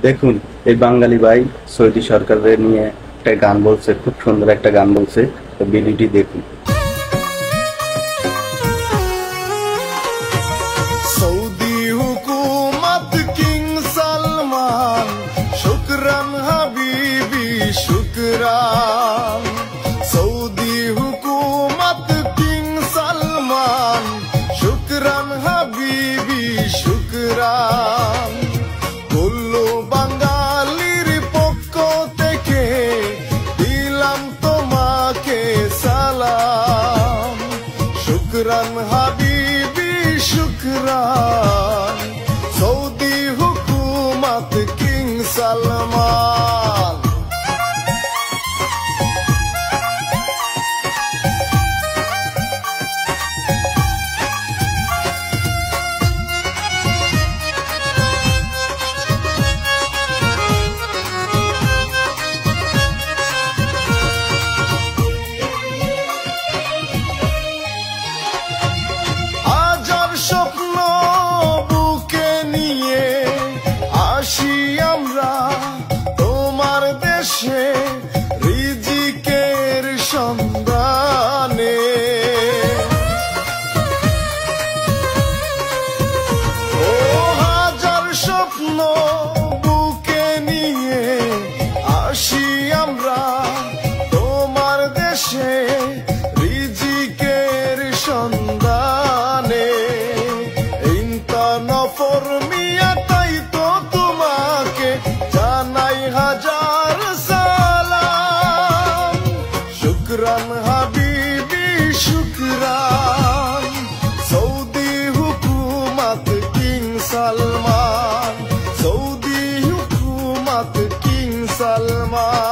দেখুন, এই বাঙালি ভাই সৌদি সরকারের নিয়ে একটা গান বলছে, খুব সুন্দর একটা গান বলছে। তো ভিডিওটি দেখুন। সৌদি হুকুমত কিং সালমান, শুকরান হাবিবি শুকরান। সৌদি হুকুমত কিং সালমান, শুকরান হাবিবি শুকরান। কুল্লু বাঙালির পক্ষ থেকে দিলাম তোমাকে সালাম। শুকরান হাবিবি শুকরান, সৌদি হুকুমত কিং সালমান। স্বপ্ন বুকে নিয়ে আসি আমরা তোমার দেশে রিজিকের সন্ধানে। ও হাজার স্বপ্ন বুকে নিয়ে আসি আমরা তোমার দেশে রিজিকের সন্ধানে। নফর মিয়া তাই তো তোমাকে জানাই হাজার সালাম। শুকরান হাবিবি শুকরান, সৌদি হুকুমত কিং সালমান। সৌদি হুকুমত কিং সালমান।